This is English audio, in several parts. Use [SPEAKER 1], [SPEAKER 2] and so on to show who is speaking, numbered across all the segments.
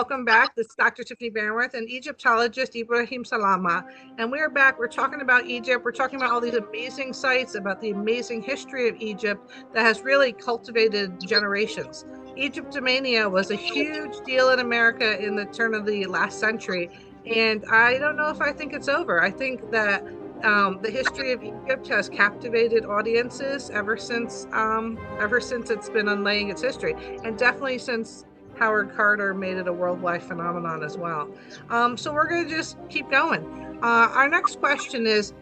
[SPEAKER 1] welcome back. This is Dr. Tiffany Bannworth and Egyptologist Ibrahim Salama. And we're back. We're talking about Egypt. We're talking about all these amazing sites, about the amazing history of Egypt that has really cultivated generations. Egyptomania was a huge deal in America in the turn of the last century. And I don't know if I think it's over. I think that the history of Egypt has captivated audiences ever since it's been unlaying its history, and definitely since Howard Carter made it a worldwide phenomenon as well. So we're going to just keep going. Our next question is,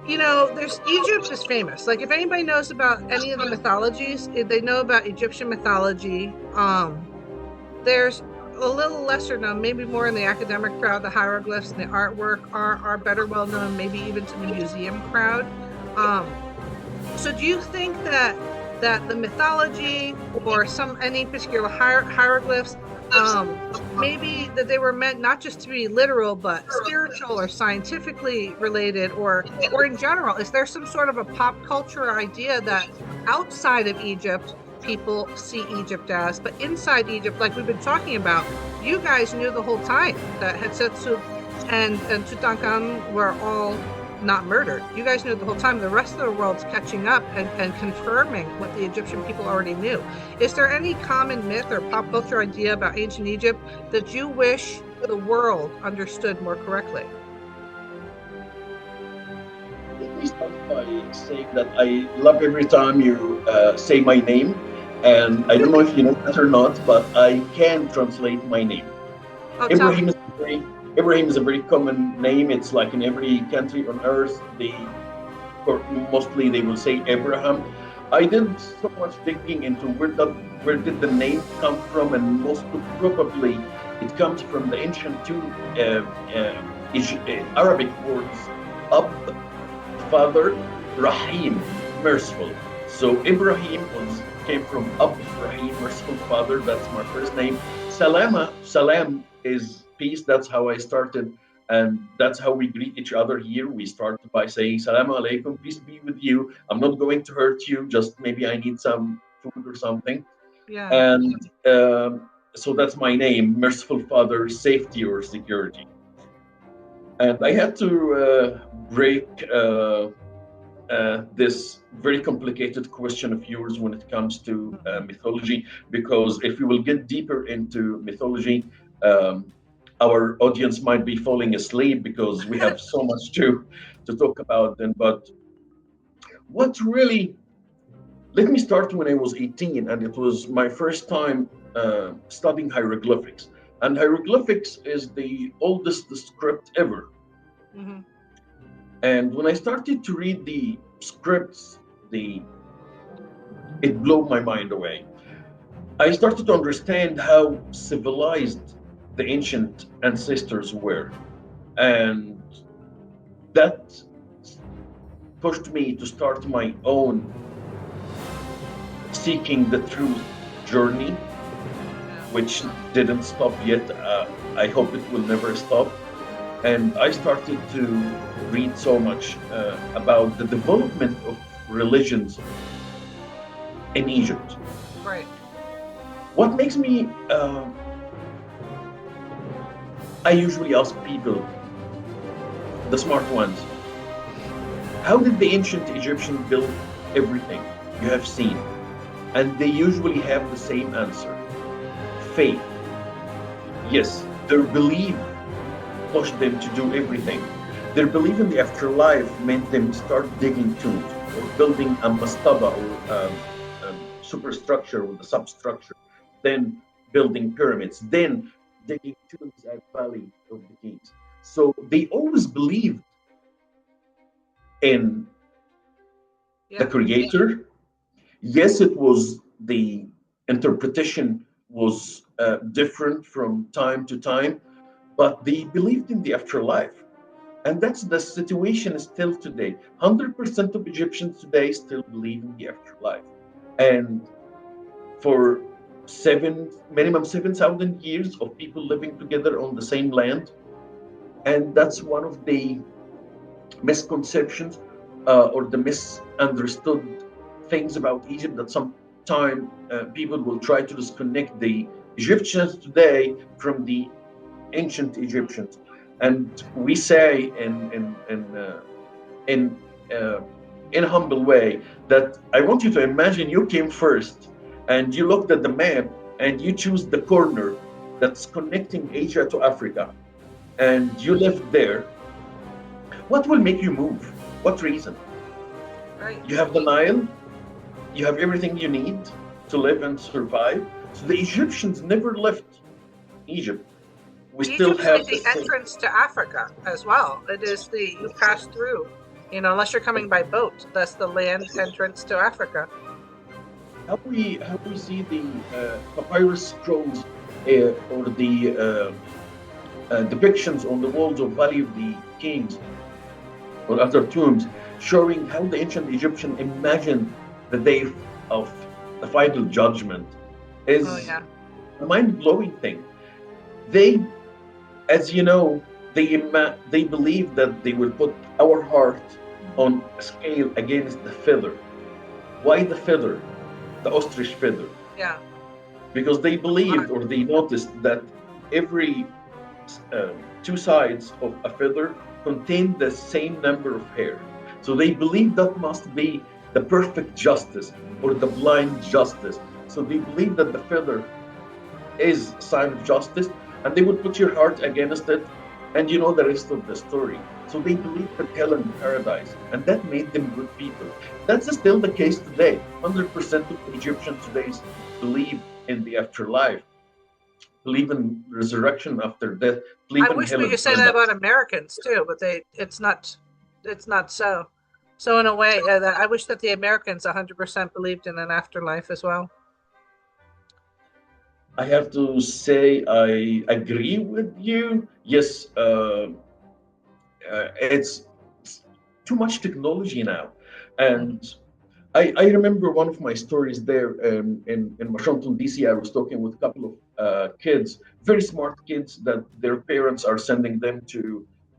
[SPEAKER 1] there's Egypt is famous. Like if anybody knows about any of the mythologies, if they know about Egyptian mythology. There's a little lesser known, maybe more in the academic crowd. The hieroglyphs and the artwork are better well known, maybe even to the museum crowd. So do you think that the mythology or any particular hieroglyphs, maybe that they were meant not just to be literal, but spiritual or scientifically related, or in general? Is there some sort of a pop culture idea that outside of Egypt people see Egypt as, but inside Egypt, like we've been talking about, you guys knew the whole time that Hatshepsut and Tutankhamun were all not murdered. You guys knew the whole time. The rest of the world's catching up and confirming what the Egyptian people already knew. Is there any common myth or pop culture idea about ancient Egypt that you wish the world understood more correctly?
[SPEAKER 2] Let me start by saying that I love every time you say my name, and I don't know if you know that or not, but I can translate my name. Ibrahim is a very common name. It's like in every country on earth, mostly they will say Abraham. I did so much digging into where did the name come from, and most probably it comes from the ancient two Arabic words, Ab, father, Rahim, merciful. So Ibrahim came from Ab, Rahim, merciful father. That's my first name. Salama, salam is peace. That's how I started, and that's how we greet each other here. We start by saying Salaam alaikum, peace be with you. I'm not going to hurt you, just maybe I need some food or something.
[SPEAKER 1] Yeah.
[SPEAKER 2] And so that's my name, merciful father, safety or security. And I had to break this very complicated question of yours when it comes to mythology, because if we will get deeper into mythology, our audience might be falling asleep because we have so much to talk about then. But what really, let me start when I was 18, and it was my first time studying hieroglyphics. And hieroglyphics is the oldest script ever.
[SPEAKER 1] Mm-hmm.
[SPEAKER 2] And when I started to read the scripts, it blew my mind away. I started to understand how civilized the ancient ancestors were. And that pushed me to start my own seeking the truth journey, which didn't stop yet. I hope it will never stop. And I started to read so much about the development of religions in Egypt.
[SPEAKER 1] Right.
[SPEAKER 2] What makes me, I usually ask people, the smart ones, how did the ancient Egyptians build everything you have seen? And they usually have the same answer: faith. Yes, their belief pushed them to do everything. Their belief in the afterlife made them start digging tombs or building a mastaba or superstructure with a substructure, then building pyramids, then digging tombs at Valley of the Kings. So they always believed in the creator. Yes, it was the interpretation was different from time to time, but they believed in the afterlife. And that's the situation still today. 100% of Egyptians today still believe in the afterlife. And for minimum 7,000 years of people living together on the same land. And that's one of the misconceptions or the misunderstood things about Egypt, that sometimes people will try to disconnect the Egyptians today from the ancient Egyptians, and we say in uh, in a humble way that I want you to imagine you came first, and you looked at the map and you choose the corner that's connecting Asia to Africa, and you lived there. What will make you move? What reason?
[SPEAKER 1] Right.
[SPEAKER 2] You have the Nile, you have everything you need to live and survive. So the Egyptians never left Egypt. We still
[SPEAKER 1] Egypt's
[SPEAKER 2] have
[SPEAKER 1] like
[SPEAKER 2] the
[SPEAKER 1] the
[SPEAKER 2] same.
[SPEAKER 1] entrance to Africa as well. It is you pass through, unless you're coming by boat. That's the land entrance to Africa.
[SPEAKER 2] How we see the papyrus scrolls or the depictions on the walls of Valley of the Kings or other tombs, showing how the ancient Egyptian imagined the day of the final judgment,
[SPEAKER 1] Oh
[SPEAKER 2] is
[SPEAKER 1] yeah.
[SPEAKER 2] a mind-blowing thing. They, as you know, they believe that they will put our heart on a scale against the feather. Why the feather? The ostrich feather.
[SPEAKER 1] Yeah.
[SPEAKER 2] Because they believed or they noticed that every two sides of a feather contain the same number of hair. So they believe that must be the perfect justice or the blind justice. So they believe that the feather is a sign of justice, and they would put your heart against it, and you know the rest of the story. So they believed in hell and paradise, and that made them good people. That's still the case today. 100% of Egyptians today believe in the afterlife, believe in resurrection after death, believe
[SPEAKER 1] I
[SPEAKER 2] in
[SPEAKER 1] wish
[SPEAKER 2] hell
[SPEAKER 1] we could
[SPEAKER 2] and
[SPEAKER 1] say that about
[SPEAKER 2] paradise.
[SPEAKER 1] Americans too, but it's not so. So in a way, I wish that the Americans 100% believed in an afterlife as well.
[SPEAKER 2] I have to say I agree with you. Yes, it's too much technology now,
[SPEAKER 1] Mhm.
[SPEAKER 2] and I remember one of my stories there in Washington, D.C. I was talking with a couple of kids, very smart kids, that their parents are sending them to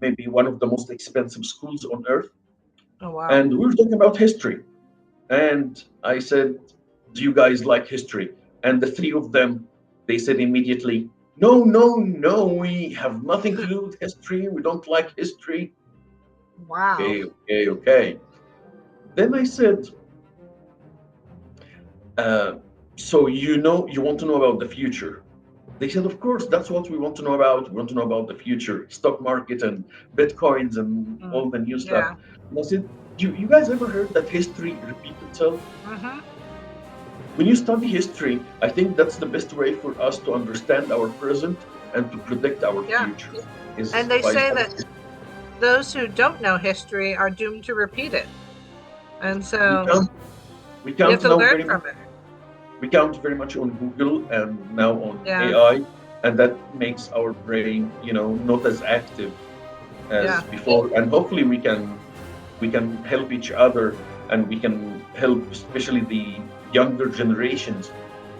[SPEAKER 2] maybe one of the most expensive schools on earth.
[SPEAKER 1] Oh wow.
[SPEAKER 2] And we were talking about history. And I said, do you guys like history? And the three of them, they said immediately, no, no, no, we have nothing to do with history. We don't like history.
[SPEAKER 1] Wow.
[SPEAKER 2] Okay, okay, okay. Then I said, uh, so you want to know about the future. They said, of course, that's what we want to know about. We want to know about the future, stock market and bitcoins and
[SPEAKER 1] Mm.
[SPEAKER 2] all the new stuff.
[SPEAKER 1] Yeah.
[SPEAKER 2] And I said, you guys ever heard that history repeats itself?
[SPEAKER 1] Hmm.
[SPEAKER 2] When you study history, I think that's the best way for us to understand our present and to predict our
[SPEAKER 1] Yeah.
[SPEAKER 2] future
[SPEAKER 1] And
[SPEAKER 2] is
[SPEAKER 1] they
[SPEAKER 2] by
[SPEAKER 1] say
[SPEAKER 2] studying
[SPEAKER 1] that
[SPEAKER 2] history.
[SPEAKER 1] those who don't know history are doomed to repeat it, and
[SPEAKER 2] We
[SPEAKER 1] so
[SPEAKER 2] count we
[SPEAKER 1] you have
[SPEAKER 2] count
[SPEAKER 1] to
[SPEAKER 2] now
[SPEAKER 1] learn
[SPEAKER 2] very much
[SPEAKER 1] from it.
[SPEAKER 2] we count very much on Google and now on
[SPEAKER 1] Yeah.
[SPEAKER 2] AI, and that makes our brain, not as active as
[SPEAKER 1] Yeah.
[SPEAKER 2] before. And hopefully we can help each other, and we can help especially the younger generations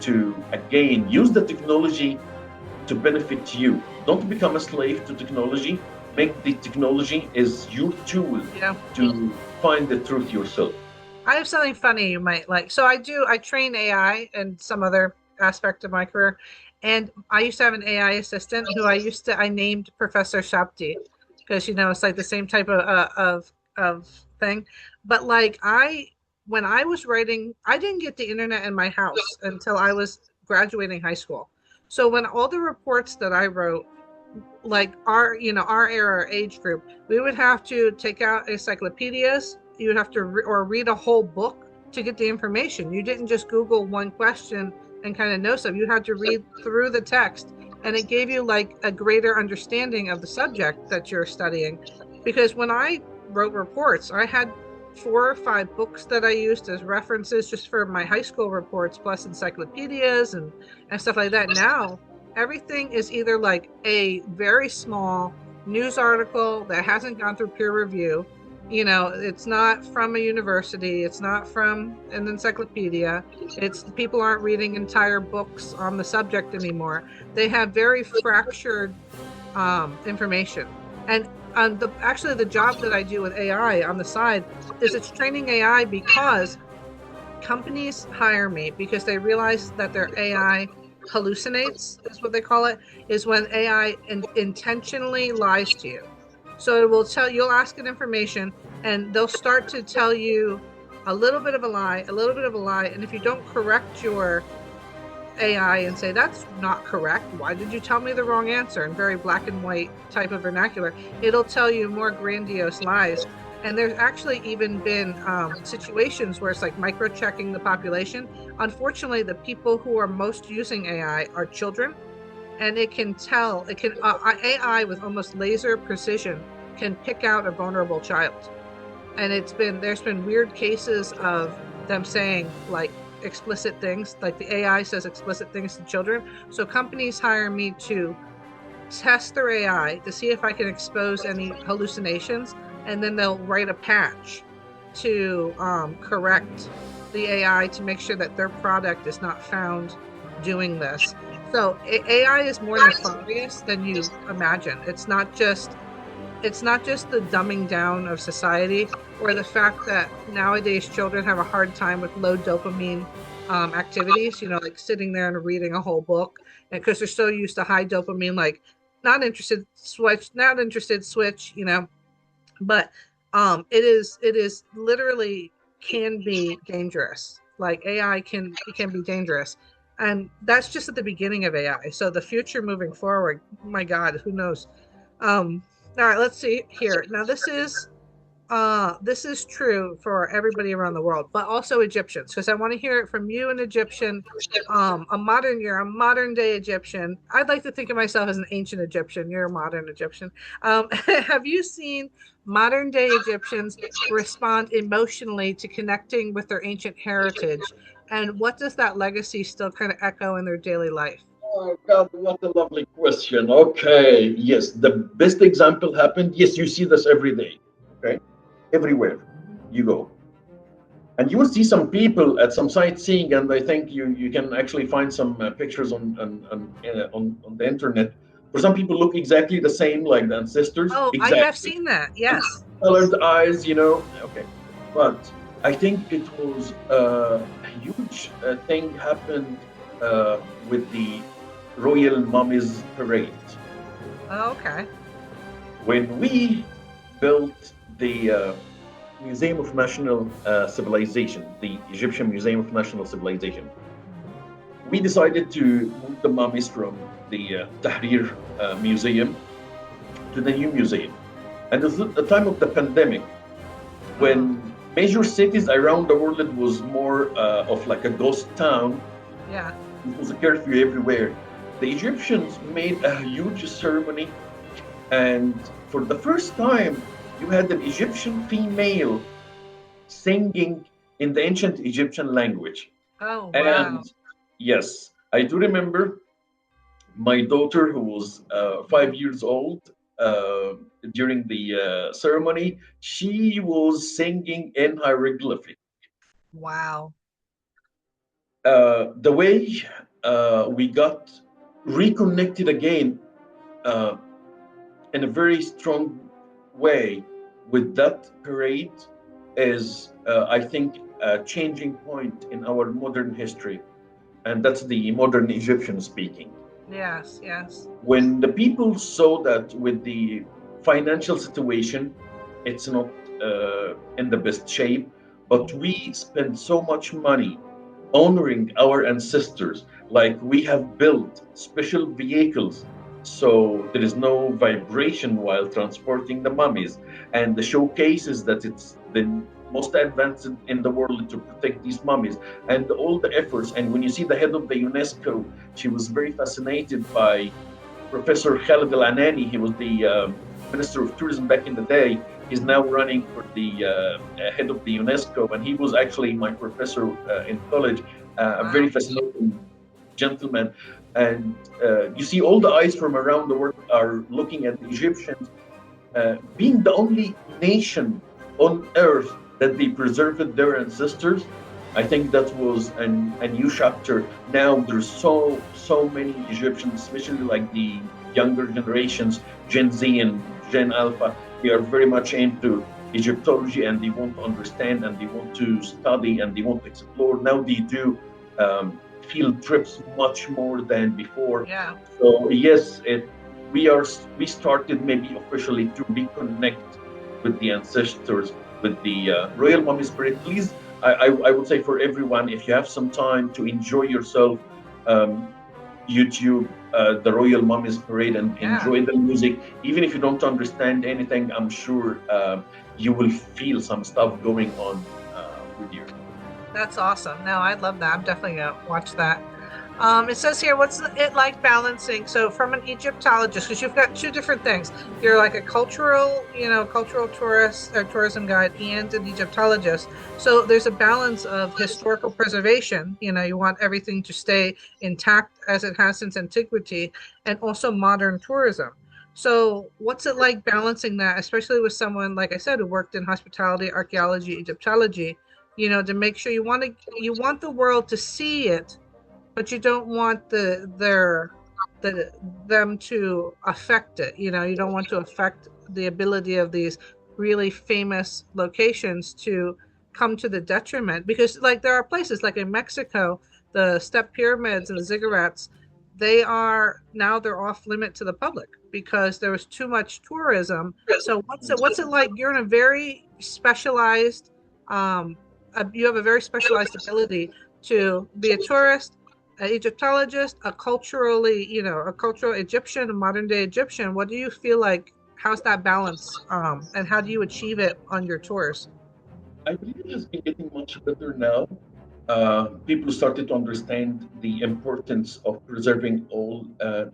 [SPEAKER 2] to again use the technology to benefit you. Don't become a slave to technology. Make the technology as your tool
[SPEAKER 1] Yeah.
[SPEAKER 2] to find the truth yourself.
[SPEAKER 1] I have something funny you might like. So I train AI and some other aspect of my career. And I used to have an AI assistant who I named Professor Shabti because it's like the same type of thing. But like when I was writing, I didn't get the internet in my house until I was graduating high school. So when all the reports that I wrote, like our era age group, we would have to take out encyclopedias. You would have to or read a whole book to get the information. You didn't just Google one question and kind of know stuff. You had to read through the text, and it gave you like a greater understanding of the subject that you're studying. Because when I wrote reports, I had 4 or 5 books that I used as references just for my high school reports, plus encyclopedias and stuff like that. Now everything is either like a very small news article that hasn't gone through peer review. It's not from a university, it's not from an encyclopedia. It's people aren't reading entire books on the subject anymore. They have very fractured information. And actually the job that I do with AI on the side is it's training AI because companies hire me because they realize that their AI hallucinates, is what they call it, is when AI intentionally lies to you. So it will you'll ask it information, and they'll start to tell you a little bit of a lie, a little bit of a lie. And if you don't correct your AI and say, that's not correct, why did you tell me the wrong answer, in very black and white type of vernacular, it'll tell you more grandiose lies. And there's actually even been situations where it's like micro-checking the population. Unfortunately, the people who are most using AI are children, and it can tell, AI with almost laser precision can pick out a vulnerable child. And there's been weird cases of them saying like explicit things, like the AI says explicit things to children. So companies hire me to test their AI to see if I can expose any hallucinations, and then they'll write a patch to correct the AI to make sure that their product is not found doing this. So AI is more nefarious than you imagine. It's not just the dumbing down of society, or the fact that nowadays children have a hard time with low dopamine activities, like sitting there and reading a whole book, and because they're so used to high dopamine, like not interested, switch, but it is literally can be dangerous. Like AI can be dangerous. And that's just at the beginning of AI. So the future moving forward, my God, who knows? All right, let's see here. Now this is true for everybody around the world, but also Egyptians, because I want to hear it from you, an Egyptian, you're a modern day Egyptian. I'd like to think of myself as an ancient Egyptian. You're a modern Egyptian. Have you seen modern day Egyptians respond emotionally to connecting with their ancient heritage? And what does that legacy still kind of echo in their daily life?
[SPEAKER 2] Oh God, what a lovely question. Okay, yes, the best example happened. Yes, you see this every day. Okay, everywhere you go, and you will see some people at some sightseeing, and I think you can actually find some pictures on the internet. For some people, look exactly the same like the ancestors.
[SPEAKER 1] Oh, I have
[SPEAKER 2] Exactly,
[SPEAKER 1] seen that. Yes.
[SPEAKER 2] colored eyes. Okay, but I think it was a huge thing happened with the Royal Mummies Parade.
[SPEAKER 1] Oh, okay.
[SPEAKER 2] When we built the Museum of National Civilization, the Egyptian Museum of National Civilization, we decided to move the mummies from the Tahrir Museum to the new museum. And at the time of the pandemic, when major cities around the world was more of like a ghost town,
[SPEAKER 1] yeah,
[SPEAKER 2] it was a curfew everywhere. The Egyptians made a huge ceremony, and for the first time, you had an Egyptian female singing in the ancient Egyptian language.
[SPEAKER 1] oh wow.
[SPEAKER 2] And yes, I do remember my daughter, who was 5 years old, during the ceremony, she was singing in hieroglyphic.
[SPEAKER 1] Wow.
[SPEAKER 2] The way we got reconnected again uh, in a very strong way with that parade is, I think, a changing point in our modern history. And that's the modern Egyptian speaking.
[SPEAKER 1] Yes, yes.
[SPEAKER 2] When the people saw that with the financial situation, it's not in the best shape, but we spend so much money honoring our ancestors, like we have built special vehicles so there is no vibration while transporting the mummies, and the showcases that it's the most advanced in the world to protect these mummies, and all the efforts. And when you see the head of the UNESCO, she was very fascinated by Professor Khalid Al Anani. He was the Minister of Tourism back in the day. He's now running for the head of the UNESCO, and he was actually my professor in college, a very fascinating gentleman. And you see all the eyes from around the world are looking at the Egyptians, being the only nation on earth that they preserved their ancestors. I think that was a new chapter. Now there's so many Egyptians, especially like the younger generations, Gen Z and Gen Alpha. They are very much into Egyptology, and they want to understand, and they want to study, and they want to explore. Now they do field trips much more than before.
[SPEAKER 1] Yeah.
[SPEAKER 2] So yes, we started maybe officially to reconnect with the ancestors, with the royal mummy spirit. Please, I would say for everyone, if you have some time to enjoy yourself, um, YouTube the Royal Mummies Parade and
[SPEAKER 1] Yeah.
[SPEAKER 2] enjoy the music. Even if you don't understand anything, I'm sure you will feel some stuff going on with you.
[SPEAKER 1] That's awesome. No, I love that. I'm definitely gonna watch that. It says here, what's it like balancing? So, from an Egyptologist, because you've got two different things. You're like a cultural, cultural tourist or tourism guide and an Egyptologist. So, there's a balance of historical preservation. You want everything to stay intact as it has since antiquity, and also modern tourism. So, what's it like balancing that, especially with someone, like I said, who worked in hospitality, archaeology, Egyptology? To make sure you want the world to see it, but you don't want them to affect it. You don't want to affect the ability of these really famous locations to come to the detriment, because like there are places like in Mexico, the step pyramids and the ziggurats, they're off limit to the public because there was too much tourism. So what's it like? You're in a very specialized you have a very specialized ability to be a tourist, an Egyptologist, a cultural Egyptian, a modern day Egyptian. What do you feel like? How's that balance? And how do you achieve it on your tours?
[SPEAKER 2] I believe it has been getting much better now. People started to understand the importance of preserving all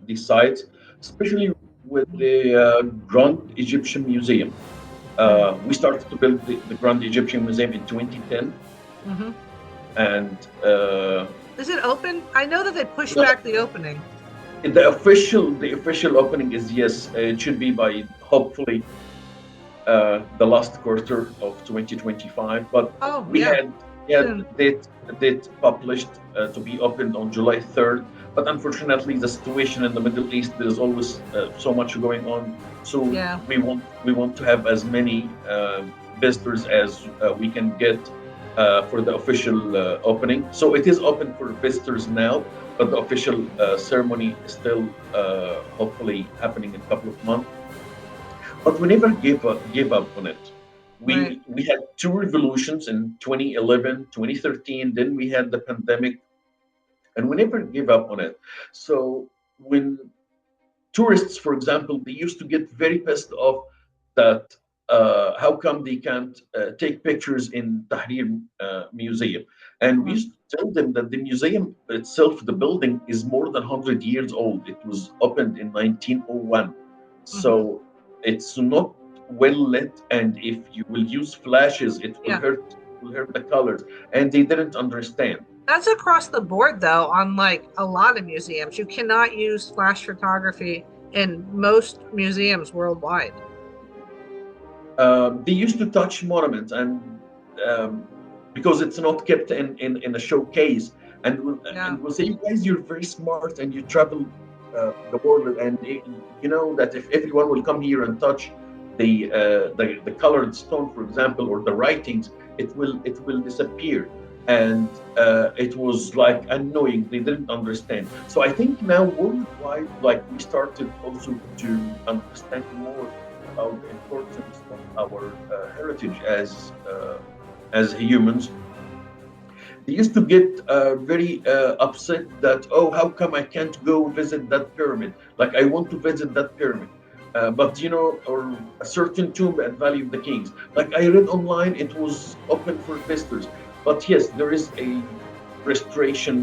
[SPEAKER 2] these sites, especially with the Grand Egyptian Museum. We started to build the Grand Egyptian Museum in 2010,
[SPEAKER 1] Mm-hmm.
[SPEAKER 2] and
[SPEAKER 1] Is it open? I know that they pushed back the opening.
[SPEAKER 2] the official opening is yes. It should be by hopefully the last quarter of 2025. But
[SPEAKER 1] Oh
[SPEAKER 2] we
[SPEAKER 1] yeah,
[SPEAKER 2] had
[SPEAKER 1] soon.
[SPEAKER 2] date published to be opened on July 3rd. But unfortunately, the situation in the Middle East, there's always so much going on. So
[SPEAKER 1] Yeah,
[SPEAKER 2] we want to have as many visitors as we can get for the official opening. So it is open for visitors now, but the official ceremony is still hopefully happening in a couple of months. But we never gave up on it.
[SPEAKER 1] right.
[SPEAKER 2] We had two revolutions in 2011, 2013. Then we had the pandemic, and we never gave up on it. So when tourists, for example, they used to get very pissed off that how come they can't take pictures in Tahrir Museum? And we
[SPEAKER 1] Mm-hmm.
[SPEAKER 2] used to tell them that the museum itself, the building, is more than 100 years old. It was opened in 1901.
[SPEAKER 1] Mm-hmm.
[SPEAKER 2] So it's not well lit, and if you will use flashes, it
[SPEAKER 1] Yeah.
[SPEAKER 2] will hurt the colors. And they didn't understand.
[SPEAKER 1] That's across the board, though, on like a lot of museums. You cannot use flash photography in most museums worldwide.
[SPEAKER 2] They used to touch monuments, and um, because it's not kept in a showcase, and
[SPEAKER 1] Yeah.
[SPEAKER 2] we'll say, you guys, you're very smart and you travel the world, and you know that if everyone will come here and touch the colored stone, for example, or the writings, it will disappear. And it was like annoying. They didn't understand. So I think now worldwide, like we started also to understand more about the importance of our heritage as humans. They used to get very upset that, oh, how come I can't go visit that pyramid? Like I want to visit that pyramid. But or a certain tomb at Valley of the Kings. Like I read online, it was open for visitors. But yes, there is a restoration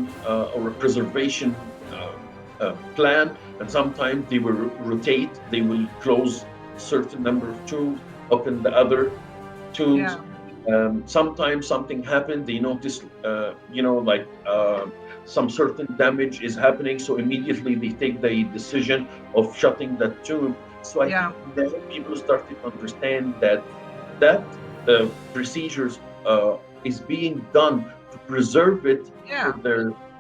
[SPEAKER 2] or a preservation plan, and sometimes they will rotate. They will close certain number of tombs, open the other tombs.
[SPEAKER 1] Yeah.
[SPEAKER 2] Sometimes something happened. They notice, like some certain damage is happening, so immediately they take the decision of shutting that tomb. So I
[SPEAKER 1] Yeah.
[SPEAKER 2] think now people started to understand that procedures is being done to preserve it
[SPEAKER 1] Yeah.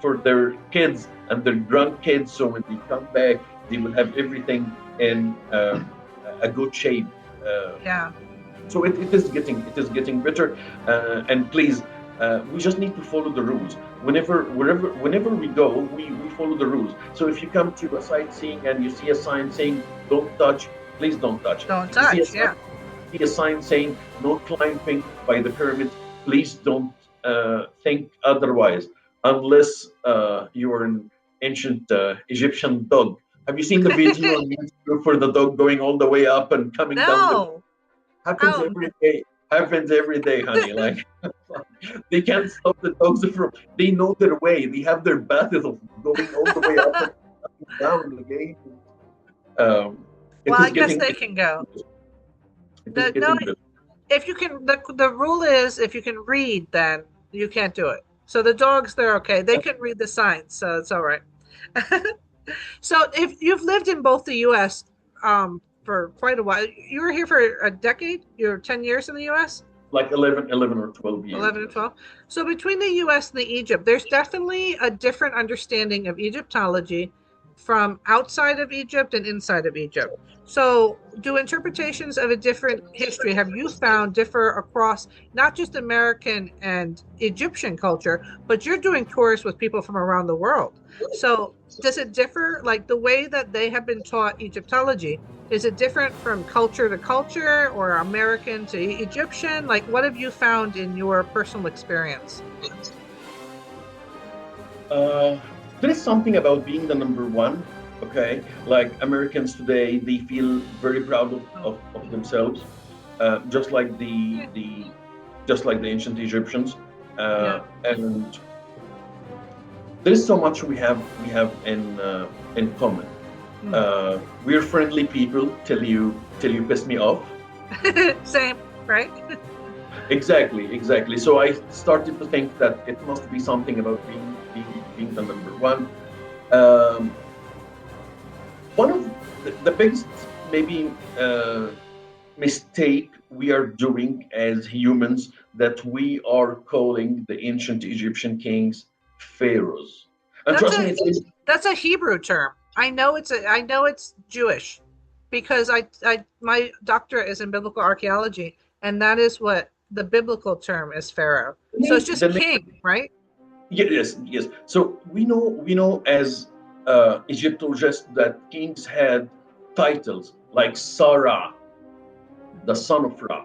[SPEAKER 2] for their kids and their grandkids. So when they come back, they will have everything in a good shape. Uh,
[SPEAKER 1] Yeah.
[SPEAKER 2] so it is getting better, and please, we just need to follow the rules. whenever we go, we follow the rules. So if you come to a sightseeing and you see a sign saying "Don't touch," please don't touch.
[SPEAKER 1] Don't
[SPEAKER 2] If you see a
[SPEAKER 1] touch.
[SPEAKER 2] sign,
[SPEAKER 1] Yeah.
[SPEAKER 2] see a sign saying "No climbing by the pyramids," please don't think otherwise, unless you are an ancient Egyptian dog. Have you seen the video on YouTube for the dog going all the way up and coming down the
[SPEAKER 1] No.
[SPEAKER 2] happens
[SPEAKER 1] Oh,
[SPEAKER 2] every day. Happens every day, honey. Like they can't stop the dogs from. They know their way. They have their method of going all the way up and down again. Um, it
[SPEAKER 1] well,
[SPEAKER 2] is
[SPEAKER 1] I guess
[SPEAKER 2] getting.
[SPEAKER 1] they can go.
[SPEAKER 2] It is
[SPEAKER 1] No,
[SPEAKER 2] getting good.
[SPEAKER 1] if you can, the rule is if you can read, then you can't do it. So the dogs, they're okay. They can read the signs, so it's all right. So if you've lived in both the U.S. For quite a while, you were here for a decade. You're 10 years in the U.S.
[SPEAKER 2] Like 11 or 12 years.
[SPEAKER 1] 11 and 12. So between the US and the Egypt, there's definitely a different understanding of Egyptology from outside of Egypt and inside of Egypt. So do interpretations of a different history have you found differ across not just American and Egyptian culture, but you're doing tours with people from around the world. So does it differ, like the way that they have been taught Egyptology? Is it different from culture to culture or American to Egyptian? Like, what have you found in your personal experience?
[SPEAKER 2] Uh, there is something about being the number one. Okay, like Americans today, they feel very proud of themselves, just like the ancient Egyptians,
[SPEAKER 1] Yeah.
[SPEAKER 2] and there is so much we have in common.
[SPEAKER 1] Hmm.
[SPEAKER 2] We're friendly people till you piss me off.
[SPEAKER 1] Same, right?
[SPEAKER 2] Exactly. So I started to think that it must be something about being the number one. Um, One of the biggest maybe mistake we are doing as humans that we are calling the ancient Egyptian kings pharaohs. And
[SPEAKER 1] That's
[SPEAKER 2] trust
[SPEAKER 1] a
[SPEAKER 2] me,
[SPEAKER 1] that's a Hebrew term. I know it's Jewish because I my doctorate is in biblical archaeology, and that is what the biblical term is pharaoh. So it's just
[SPEAKER 2] the
[SPEAKER 1] king, right?
[SPEAKER 2] yes. So we know as Egyptologists that kings had titles like Sarah, the son of Ra,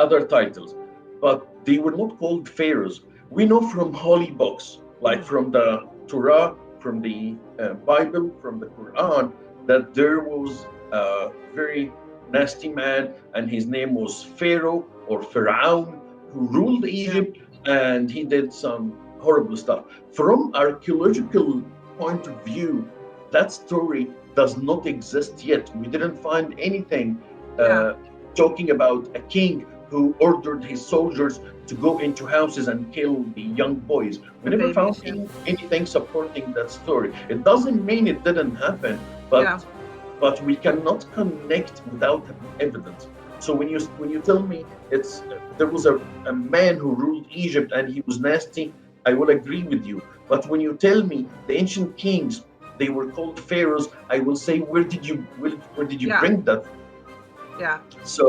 [SPEAKER 2] other titles, but they were not called pharaohs. We know from holy books, like
[SPEAKER 1] Mm.
[SPEAKER 2] from the Torah, from the Bible, from the Quran, that there was a very nasty man, and his name was Pharaoh or Pharaoh, who ruled
[SPEAKER 1] Yeah.
[SPEAKER 2] Egypt, and he did some horrible stuff. From archaeological point of view, that story does not exist yet. We didn't find anything
[SPEAKER 1] Yeah.
[SPEAKER 2] uh, talking about a king who ordered his soldiers to go into houses and kill the young boys. We
[SPEAKER 1] The
[SPEAKER 2] never found
[SPEAKER 1] babies. Yeah.
[SPEAKER 2] anything supporting that story. It doesn't mean it didn't happen,
[SPEAKER 1] Yeah.
[SPEAKER 2] but we cannot connect without evidence. So when you tell me it's there was a man who ruled Egypt and he was nasty, I will agree with you. But when you tell me the ancient kings they were called pharaohs, I will say where did you
[SPEAKER 1] Yeah.
[SPEAKER 2] bring that?
[SPEAKER 1] Yeah.
[SPEAKER 2] So,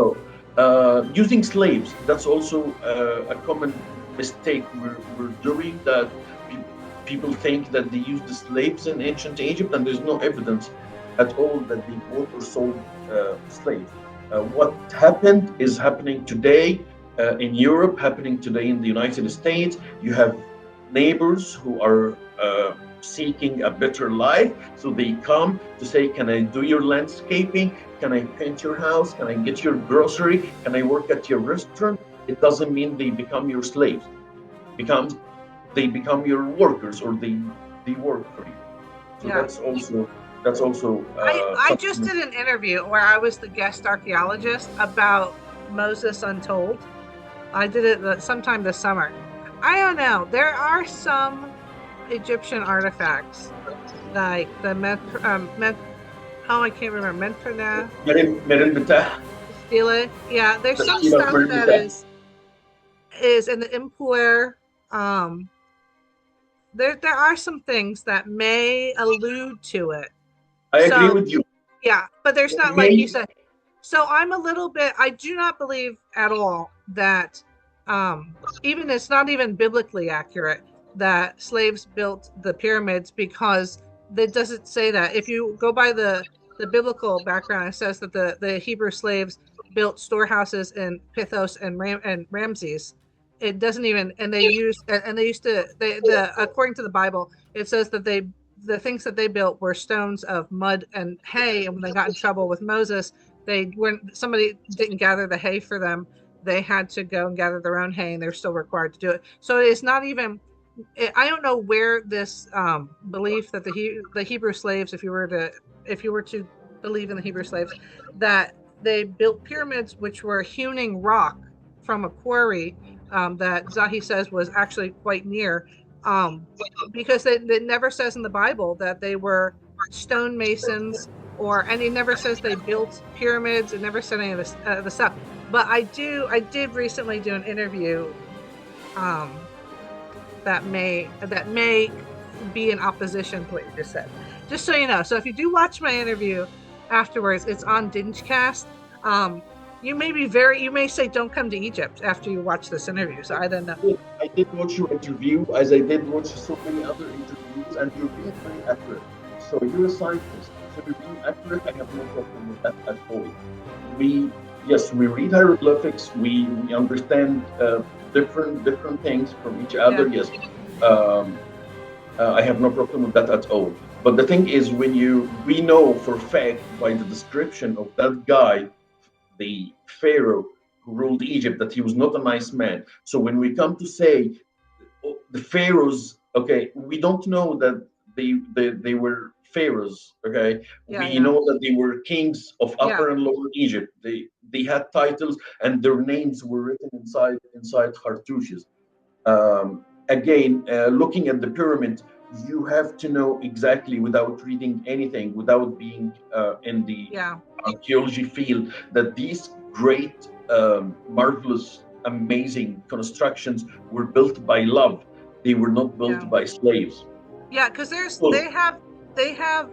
[SPEAKER 2] using slaves, that's also a common mistake we're doing, that pe- people think that they used the slaves in ancient Egypt, and there's no evidence at all that they bought or sold slaves. What happened is happening today in Europe, happening today in the United States. You have neighbors who are seeking a better life, so they come to say, "Can I do your landscaping? Can I paint your house? Can I get your grocery? Can I work at your restaurant?" It doesn't mean they become your slaves. Becomes they become your workers, or they work for you. So
[SPEAKER 1] Yeah.
[SPEAKER 2] that's also
[SPEAKER 1] I just
[SPEAKER 2] something.
[SPEAKER 1] did an interview where I was the guest archaeologist about Moses Untold. I did it sometime this summer. I don't know. There are some Egyptian artifacts like the oh, I can't remember, Menfrena
[SPEAKER 2] Merin Betah,
[SPEAKER 1] stele. Yeah, there's
[SPEAKER 2] the
[SPEAKER 1] some
[SPEAKER 2] seal of
[SPEAKER 1] stuff
[SPEAKER 2] Merin
[SPEAKER 1] that
[SPEAKER 2] Betah.
[SPEAKER 1] is in the Impuer. Um, there are some things that may allude to it.
[SPEAKER 2] I agree
[SPEAKER 1] So
[SPEAKER 2] with you.
[SPEAKER 1] yeah, but there's
[SPEAKER 2] They
[SPEAKER 1] not, like you
[SPEAKER 2] may,
[SPEAKER 1] said. So I'm a little bit. I do not believe at all that even it's not even biblically accurate that slaves built the pyramids, because that doesn't say that. If you go by the biblical background, it says that the Hebrew slaves built storehouses in Pithos and Ramses. It doesn't even, and they used to, according to the Bible, it says that the things that they built were stones of mud and hay, and when they got in trouble with Moses, somebody didn't gather the hay for them, they had to go and gather their own hay, and they're still required to do it. So it's not even, I don't know where this belief that the Hebrew slaves, if you were to believe in the Hebrew slaves, that they built pyramids which were hewing rock from a quarry that Zahi says was actually quite near, because it never says in the Bible that they were stonemasons, and it never says they built pyramids. It never said any of this stuff. But I did recently do an interview that may be in opposition to what you just said. Just so you know. So if you do watch my interview afterwards, it's on Dingecast. You may say don't come to Egypt after you watch this interview. So I don't know.
[SPEAKER 2] I did watch your interview, as I did watch so many other interviews, and you're being very accurate. So you're a scientist, so you're being accurate. I have no problem with that at all. We read hieroglyphics. We understand different things from each other. Yeah. Yes, I have no problem with that at all. But the thing is, we know for a fact by the description of that guy, the Pharaoh who ruled Egypt, that he was not a nice man. So when we come to say the pharaohs, okay, we don't know that they were pharaohs, okay? We know that they were kings of Upper and Lower Egypt. They had titles, and their names were written inside cartouches. Again, looking at the pyramid, you have to know exactly, without reading anything, without being in the archaeology field, that these great, marvelous, amazing constructions were built by love. They were not built by slaves.
[SPEAKER 1] Yeah, because they have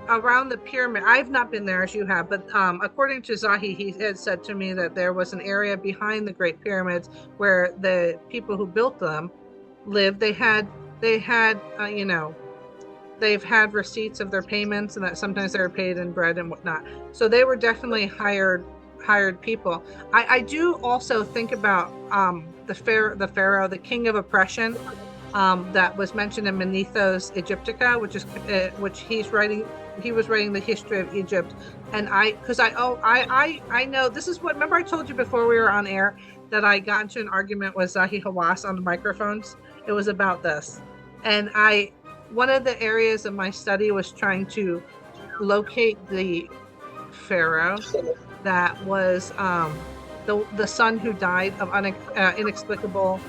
[SPEAKER 1] around the pyramid. I've not been there as you have, but according to Zahi, he had said to me that there was an area behind the Great Pyramids where the people who built them lived. They've had receipts of their payments, and that sometimes they were paid in bread and whatnot. So they were definitely hired people. I do also think about the pharaoh, the king of oppression, that was mentioned in Manetho's Egyptica, which he was writing the history of Egypt. And I know this is what, remember I told you before we were on air that I got into an argument with Zahi Hawass on the microphones. It was about this. And one of the areas of my study was trying to locate the pharaoh that was the son who died of inexplicable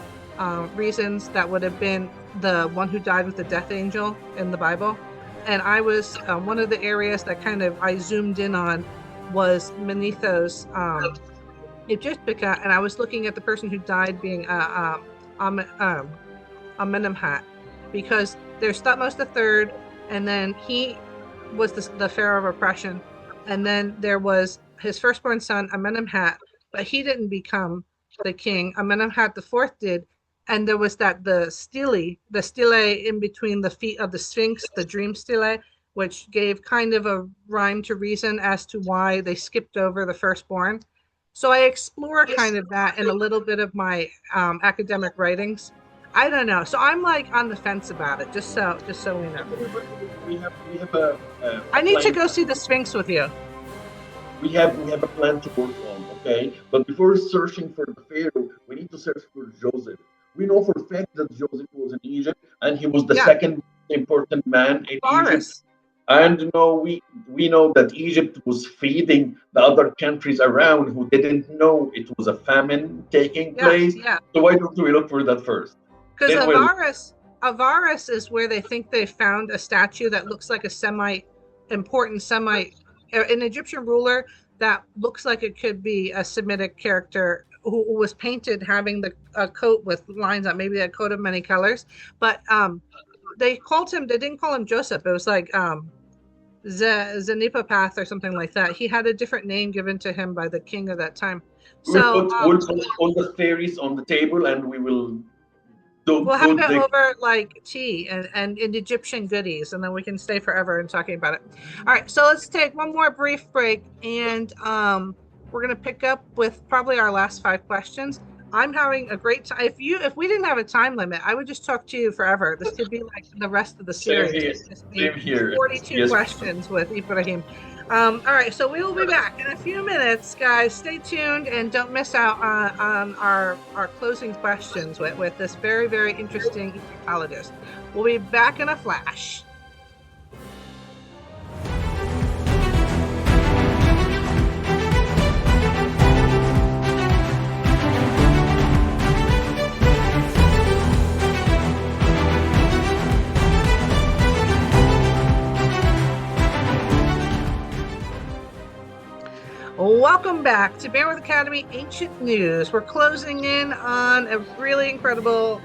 [SPEAKER 1] reasons. That would have been the one who died with the death angel in the Bible. And I was one of the areas that kind of I zoomed in on was Manetho's Egyptica, and I was looking at the person who died being Amenemhat, because there's Thutmose III, and then he was the pharaoh of oppression, and then there was his firstborn son Amenemhat, but he didn't become the king. Amenemhat IV did, and there was the stele in between the feet of the Sphinx, the dream stele, which gave kind of a rhyme to reason as to why they skipped over the firstborn. So I explore kind of that in a little bit of my academic writings. I don't know. So I'm like on the fence about it, just so we know.
[SPEAKER 2] We have a
[SPEAKER 1] I need to go see the Sphinx with you.
[SPEAKER 2] We have a plan to work on, okay? But before searching for the pharaoh, we need to search for Joseph. We know for a fact that Joseph was in Egypt, and he was the second important man in Egypt. And we know that Egypt was feeding the other countries around who didn't know it was a famine taking place. Yeah. So why don't we look for that first?
[SPEAKER 1] Because Avaris is where they think they found a statue that looks like an Egyptian ruler that looks like it could be a Semitic character who was painted having a coat with lines on, maybe a coat of many colors. But they didn't call him Joseph. It was like Zenipapath or something like that. He had a different name given to him by the king of that time.
[SPEAKER 2] We'll put all the theories on the table, and we will So
[SPEAKER 1] We'll have
[SPEAKER 2] good.
[SPEAKER 1] it over like tea and Egyptian goodies, and then we can stay forever and talking about it. All right, so let's take one more brief break, and we're gonna pick up with probably our last 5 questions. I'm having a great time. If we didn't have a time limit, I would just talk to you forever. This could be like the rest of the
[SPEAKER 2] Same
[SPEAKER 1] series.
[SPEAKER 2] here.
[SPEAKER 1] It's just
[SPEAKER 2] Same
[SPEAKER 1] be
[SPEAKER 2] here.
[SPEAKER 1] 42
[SPEAKER 2] Yes.
[SPEAKER 1] questions with Ibrahim. All right, so we will be back in a few minutes, guys. Stay tuned and don't miss out on our closing questions with this very, very interesting Egyptologist. We'll be back in a flash. Welcome back to Bannworth Academy Ancient News. We're closing in on a really incredible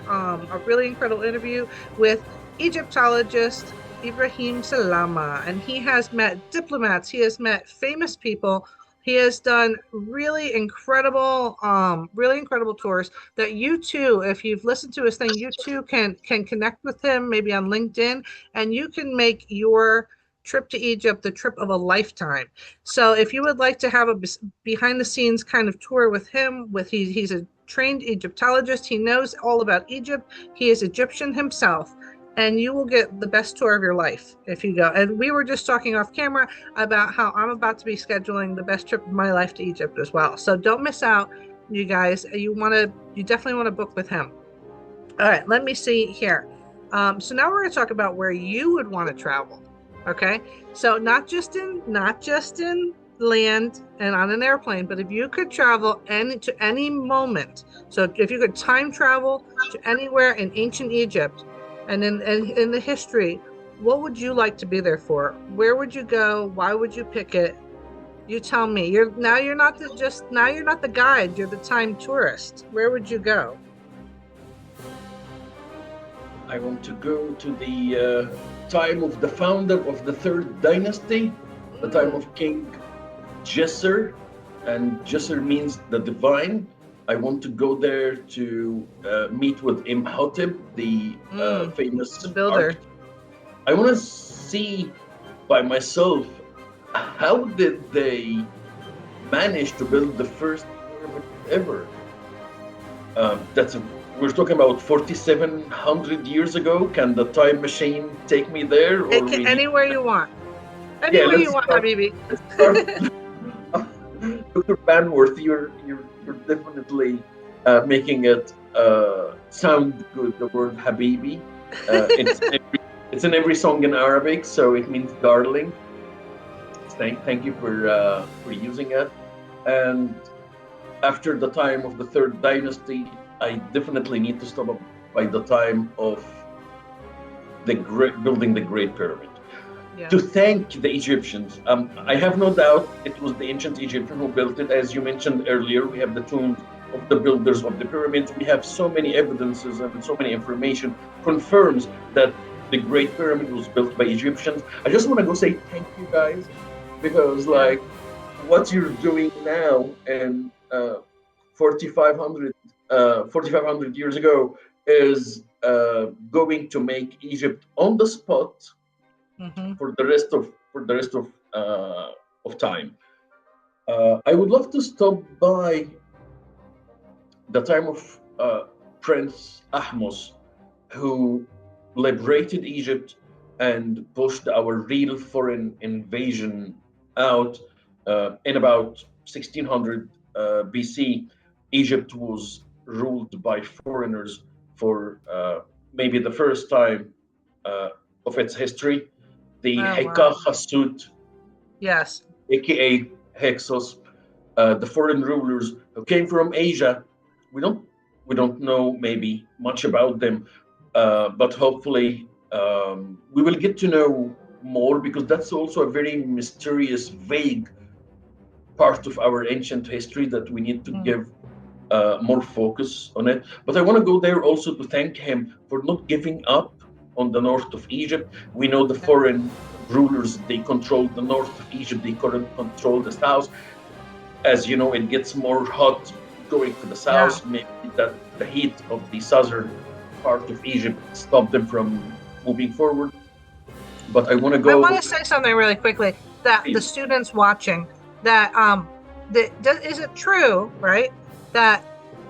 [SPEAKER 1] interview with Egyptologist Ibrahim Salama, and he has met diplomats. He has met famous people. He has done really incredible tours that you too, if you've listened to his thing, you too can connect with him, maybe on LinkedIn, and you can make your trip to Egypt the trip of a lifetime. So if you would like to have a behind the scenes kind of tour with him, he's a trained Egyptologist. He knows all about Egypt. He is Egyptian himself, and you will get the best tour of your life if you go. And we were just talking off camera about how I'm about to be scheduling the best trip of my life to Egypt as well. So don't miss out, you guys. You definitely want to book with him. All right, let me see here. So now we're going to talk about where you would want to travel. Okay, so not just in land and on an airplane, but if you could travel to any moment, so if you could time travel to anywhere in ancient Egypt and in the history, what would you like to be there for? Where would you go? Why would you pick it? You tell me. You're not the guide, you're the time tourist. Where would you go?
[SPEAKER 2] I want to go to the time of the founder of the third dynasty, the time of King Djeser, and Djeser means the divine. I want to go there to meet with Imhotep, the famous
[SPEAKER 1] builder.
[SPEAKER 2] I want to see by myself how did they manage to build the first pyramid ever. We're talking about 4,700 years ago. Can the time machine take me there? Or
[SPEAKER 1] anywhere you want. Anywhere you want, Habibi.
[SPEAKER 2] Dr. Bannworth, you're definitely making it sound good. The word Habibi. It's in every song in Arabic, so it means darling. Thank you for using it. And after the time of the third dynasty, I definitely need to stop by the time of building the Great Pyramid. Yeah. To thank the Egyptians. I have no doubt it was the ancient Egyptians who built it. As you mentioned earlier, we have the tombs of the builders of the pyramids. We have so many evidences and so many information confirms that the Great Pyramid was built by Egyptians. I just want to go say thank you guys, because like what you're doing now and 4,500 years ago is going to make Egypt on the spot for the rest of time. I would love to stop by the time of Prince Ahmose, who liberated Egypt and pushed our real foreign invasion out in about 1600 BC. Egypt was ruled by foreigners for maybe the first time of its history. The Hassut,
[SPEAKER 1] yes,
[SPEAKER 2] aka Hyksos, the foreign rulers who came from Asia. We don't know maybe much about them, but hopefully we will get to know more, because that's also a very mysterious, vague part of our ancient history that we need to give more focus on it. But I want to go there also to thank him for not giving up on the north of Egypt. We know the foreign rulers, they controlled the north of Egypt, they couldn't control the south. As you know, it gets more hot going to the south. Maybe that the heat of the southern part of Egypt stopped them from moving forward. But I want to
[SPEAKER 1] I
[SPEAKER 2] go.
[SPEAKER 1] want to say something really quickly that the
[SPEAKER 2] Please.
[SPEAKER 1] students watching that is it true, right, that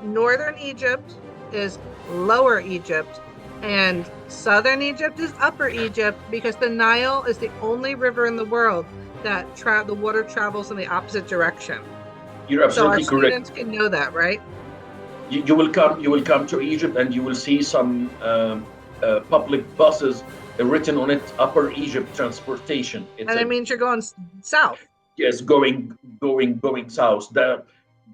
[SPEAKER 1] northern Egypt is lower Egypt and southern Egypt is upper Egypt because the Nile is the only river in the world that the water travels in the opposite direction.
[SPEAKER 2] You're
[SPEAKER 1] So our
[SPEAKER 2] absolutely correct.
[SPEAKER 1] students can know that, right?
[SPEAKER 2] You will come to Egypt and you will see some public buses written on it Upper Egypt Transportation.
[SPEAKER 1] And that means you're going south.
[SPEAKER 2] Yes, going south. That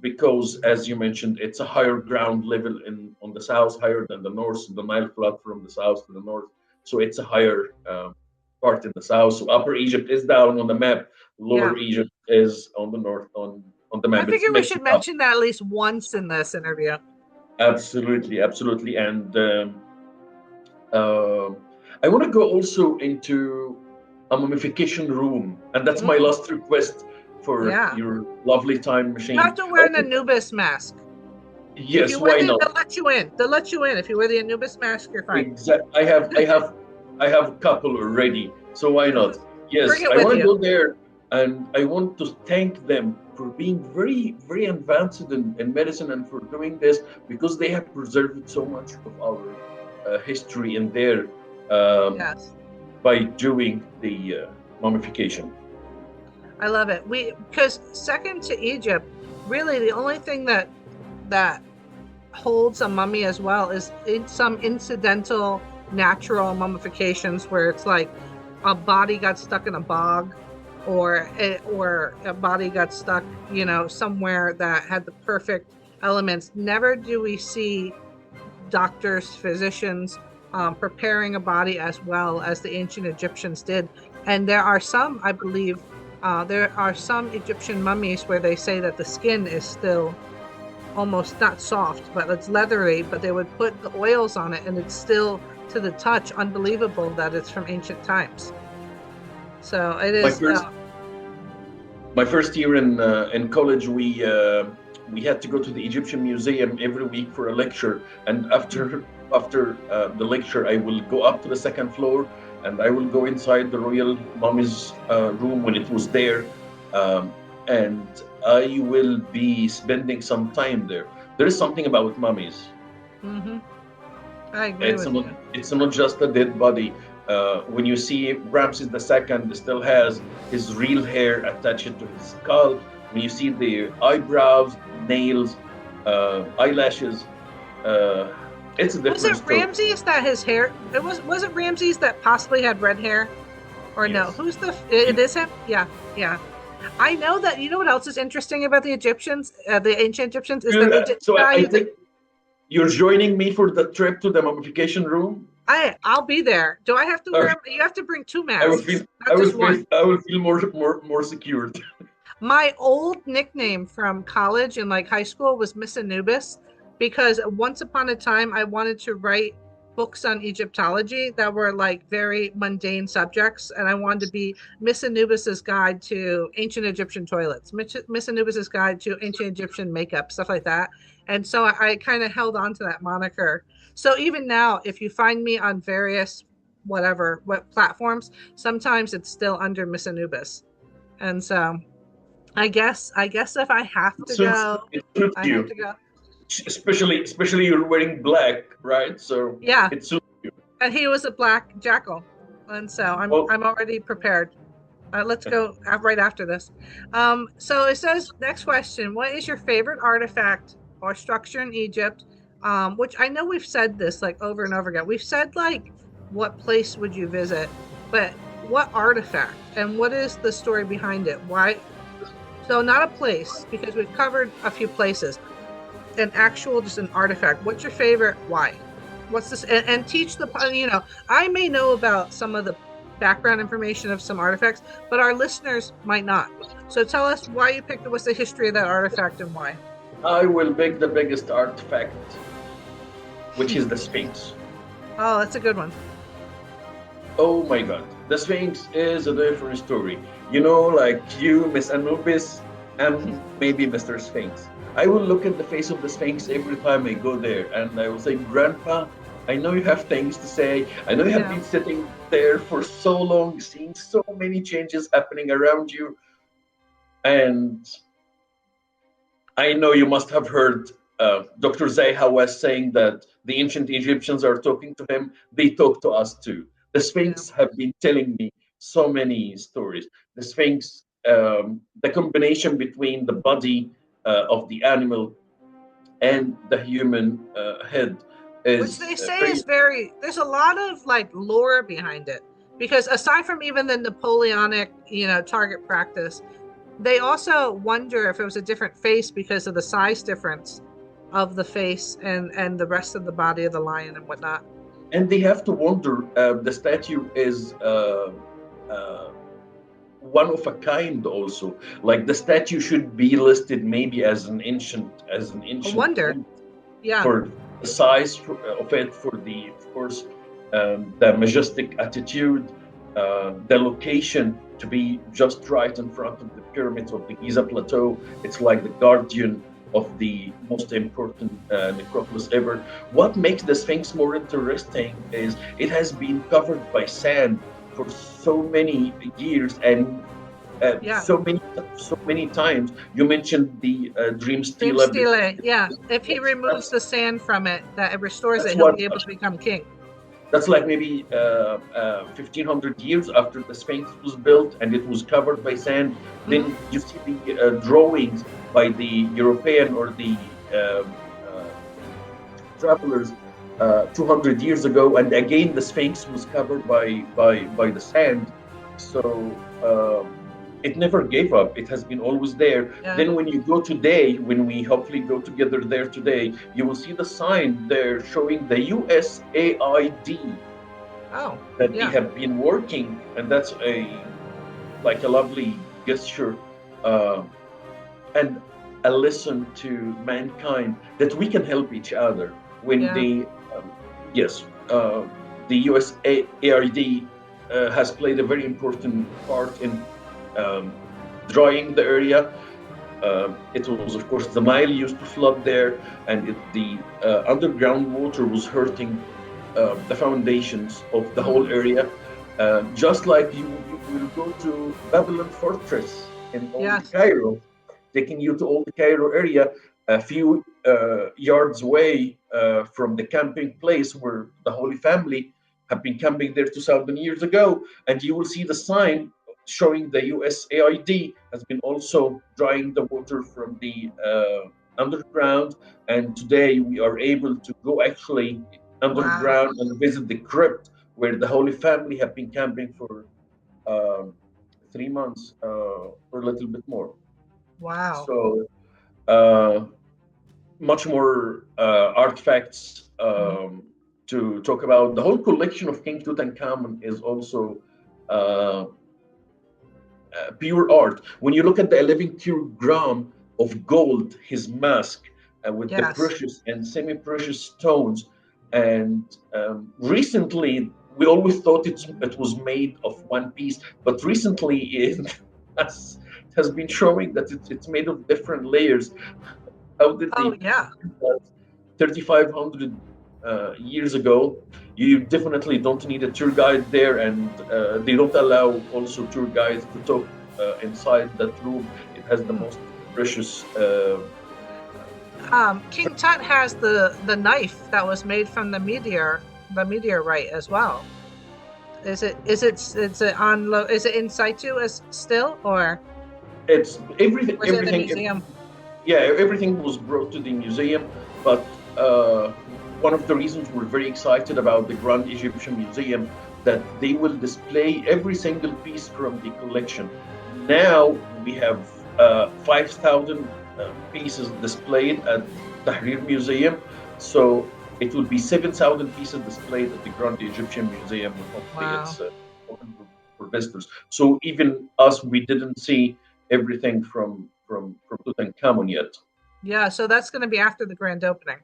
[SPEAKER 2] because as you mentioned, it's a higher ground level on the south, higher than the north. The Nile flood from the south to the north, so it's a higher part in the south. So Upper Egypt is down on the map. Lower Egypt is on the north on the map.
[SPEAKER 1] I figure we should mention that at least once in this interview.
[SPEAKER 2] Absolutely, absolutely, and I want to go also into a mummification room, and that's my last request for your lovely time machine.
[SPEAKER 1] You have to wear an Anubis mask.
[SPEAKER 2] Yes, why not?
[SPEAKER 1] They'll let you in. They'll let you in if you wear the Anubis mask. You're fine.
[SPEAKER 2] Exactly. I have a couple already, so why not? Yes, I want to go there, and I want to thank them for being very, very advanced in medicine and for doing this because they have preserved so much of our history in there by doing the mummification.
[SPEAKER 1] I love it. Because second to Egypt, really the only thing that holds a mummy as well is in some incidental natural mummifications where it's like a body got stuck in a bog or a body got stuck, somewhere that had the perfect elements. Never do we see doctors, physicians preparing a body as well as the ancient Egyptians did. And there are some, I believe, there are some Egyptian mummies where they say that the skin is still almost not soft, but it's leathery, but they would put the oils on it and it's still to the touch unbelievable that it's from ancient times. So it is.
[SPEAKER 2] My first year in college, we had to go to the Egyptian Museum every week for a lecture, and after the lecture, I will go up to the second floor and I will go inside the royal mummy's room when it was there, and I will be spending some time there. There is something about mummies.
[SPEAKER 1] Mm-hmm. I agree
[SPEAKER 2] it's not just a dead body. When you see Ramses II still has his real hair attached to his skull. When you see the eyebrows, nails, eyelashes, it's a different story.
[SPEAKER 1] Was it Ramses that his hair? Was it Ramses that possibly had red hair, or yes. No? It is him. Yeah. I know that. You know what else is interesting about the Egyptians, the ancient Egyptians, is that they didn't
[SPEAKER 2] I think you're joining me for the trip to the mummification room.
[SPEAKER 1] I'll be there. Do I have to wear? You have to bring 2 masks.
[SPEAKER 2] I will feel more secured.
[SPEAKER 1] My old nickname from college and like high school was Miss Anubis, because once upon a time I wanted to write books on Egyptology that were like very mundane subjects, and I wanted to be Miss Anubis's Guide to Ancient Egyptian Toilets, Miss Anubis's Guide to Ancient Egyptian Makeup, stuff like that. And so I kind of held on to that moniker. So even now, if you find me on various what platforms, sometimes it's still under Miss Anubis. And so I guess if I have to go, I have to go.
[SPEAKER 2] Especially you're wearing black, right? So
[SPEAKER 1] yeah,
[SPEAKER 2] it suits you.
[SPEAKER 1] And he was a black jackal, and so I'm already prepared. Let's go right after this. So it says, next question: what is your favorite artifact or structure in Egypt? Which I know we've said this like over and over again. We've said like, what place would you visit? But what artifact, and what is the story behind it? Why? So not a place, because we've covered a few places. An actual, just an artifact. What's your favorite? Why? What's this? And teach I may know about some of the background information of some artifacts, but our listeners might not. So tell us why you picked it. What's the history of that artifact and why?
[SPEAKER 2] I will pick the biggest artifact, which is the Sphinx.
[SPEAKER 1] Oh, that's a good one.
[SPEAKER 2] Oh my God. The Sphinx is a different story. Like you, Miss Anubis, and maybe Mr. Sphinx. I will look at the face of the Sphinx every time I go there, and I will say, Grandpa, I know you have things to say. I know you have
[SPEAKER 1] Yeah.
[SPEAKER 2] been sitting there for so long, seeing so many changes happening around you. And I know you must have heard Dr. Zay Hawass saying that the ancient Egyptians are talking to him. They talk to us too. The
[SPEAKER 1] Yeah.
[SPEAKER 2] Sphinx have been telling me so many stories. The Sphinx, the combination between the body of the animal and the human head
[SPEAKER 1] Which
[SPEAKER 2] is
[SPEAKER 1] they say
[SPEAKER 2] very.
[SPEAKER 1] is very, there's a lot of like lore behind it. Because aside from even the Napoleonic, target practice, they also wonder if it was a different face because of the size difference of the face and the rest of the body of the lion and whatnot.
[SPEAKER 2] And they have to wonder. The statue is uh, one of a kind, also. Like the statue should be listed maybe as an
[SPEAKER 1] A
[SPEAKER 2] ancient
[SPEAKER 1] wonder.
[SPEAKER 2] king
[SPEAKER 1] Yeah.
[SPEAKER 2] for the size of it, for the, of course, the majestic attitude, the location to be just right in front of the pyramids of the Giza Plateau. It's like the guardian of the most important necropolis ever. What makes the Sphinx more interesting is it has been covered by sand for so many years, and
[SPEAKER 1] Yeah.
[SPEAKER 2] so many times. You mentioned the dream
[SPEAKER 1] Dream
[SPEAKER 2] stealer.
[SPEAKER 1] stele. Yeah. If he
[SPEAKER 2] That's
[SPEAKER 1] removes
[SPEAKER 2] that's
[SPEAKER 1] the sand from it, that it restores
[SPEAKER 2] that's
[SPEAKER 1] it, he'll
[SPEAKER 2] what
[SPEAKER 1] be able to become king.
[SPEAKER 2] that's like maybe 1500 years after the Sphinx was built and it was covered by sand.
[SPEAKER 1] Hmm.
[SPEAKER 2] Then you see the drawings by the European or the travelers 200 years ago, and again the Sphinx was covered by the sand. So it never gave up. It has been always there.
[SPEAKER 1] Yeah.
[SPEAKER 2] Then when you go today, when we hopefully go together there today, you will see the sign there showing the USAID
[SPEAKER 1] Oh,
[SPEAKER 2] that they
[SPEAKER 1] yeah.
[SPEAKER 2] have been working, and that's a like a lovely gesture. Uh, and a lesson to mankind that we can help each other when
[SPEAKER 1] Yeah.
[SPEAKER 2] they yes the USAID has played a very important part in um, drying the area. It was, of course, the Nile used to flood there, and the underground water was hurting the foundations of the whole
[SPEAKER 1] Hmm.
[SPEAKER 2] area. Just like you will go to Babylon Fortress in old
[SPEAKER 1] Yes.
[SPEAKER 2] Cairo, taking you to old Cairo area, a few yards away from the camping place where the Holy Family have been camping there 2,000 years ago, and you will see the sign showing the USAID has been also drying the water from the underground. And today we are able to go actually
[SPEAKER 1] Wow.
[SPEAKER 2] underground and visit the crypt where the Holy Family have been camping for um, 3 months or a little bit more.
[SPEAKER 1] Wow.
[SPEAKER 2] So uh, much more artifacts
[SPEAKER 1] Hmm.
[SPEAKER 2] to talk about. The whole collection of King Tutankhamun is also uh, pure art. When you look at the 11 kilogram of gold, his mask, with the
[SPEAKER 1] Yes.
[SPEAKER 2] precious and semi-precious stones, and recently we always thought it was made of one piece, but recently has, it has been showing that it's made of different layers. How did they
[SPEAKER 1] Oh, yeah.
[SPEAKER 2] do that 3,500 years ago? You definitely don't need a tour guide there, and they don't allow also tour guides to talk inside that room. It has the
[SPEAKER 1] Hmm.
[SPEAKER 2] most precious.
[SPEAKER 1] King Tut has the knife that was made from the meteorite as well. Is it on is it in situ as still
[SPEAKER 2] It's everything.
[SPEAKER 1] or is it in the
[SPEAKER 2] Everything.
[SPEAKER 1] museum?
[SPEAKER 2] Yeah, everything was brought to the museum. But one of the reasons we're very excited about the Grand Egyptian Museum that they will display every single piece from the collection. Now we have 5,000 pieces displayed at Tahrir Museum. So it will be 7,000 pieces displayed at the Grand Egyptian Museum when hopefully
[SPEAKER 1] Wow.
[SPEAKER 2] it's open for visitors. So even us, we didn't see everything from Tutankhamun yet.
[SPEAKER 1] Yeah, so that's going to be after the grand opening.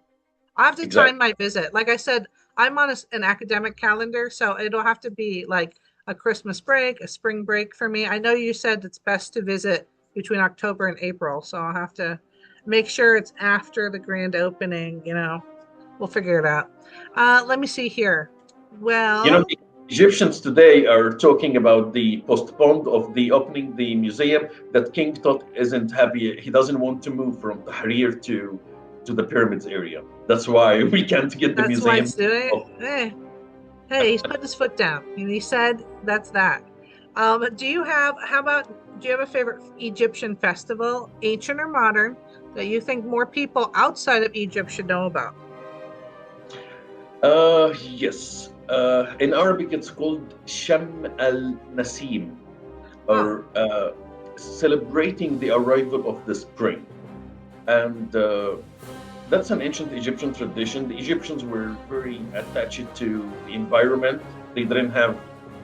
[SPEAKER 1] I'll have to time
[SPEAKER 2] Exactly.
[SPEAKER 1] my visit. Like I said, I'm on an academic calendar, so it'll have to be like a Christmas break, a spring break for me. I know you said it's best to visit between October and April, so I'll have to make sure it's after the grand opening. We'll figure it out. Let me see here.
[SPEAKER 2] You know,
[SPEAKER 1] Well,
[SPEAKER 2] the Egyptians today are talking about the postponed of the opening the museum, that King Tut isn't happy. He doesn't want to move from Tahrir to the pyramids area. That's why we can't get the
[SPEAKER 1] that's why
[SPEAKER 2] museum
[SPEAKER 1] it's doing
[SPEAKER 2] open.
[SPEAKER 1] it. Hey, he's putting his foot down, and he said that's that. Do you have? How about? Do you have a favorite Egyptian festival, ancient or modern, that you think more people outside of Egypt should know about?
[SPEAKER 2] Yes. In Arabic, it's called Sham al Nasim,
[SPEAKER 1] Oh,
[SPEAKER 2] or celebrating the arrival of the spring. And that's an ancient Egyptian tradition. The Egyptians were very attached to the environment. They didn't have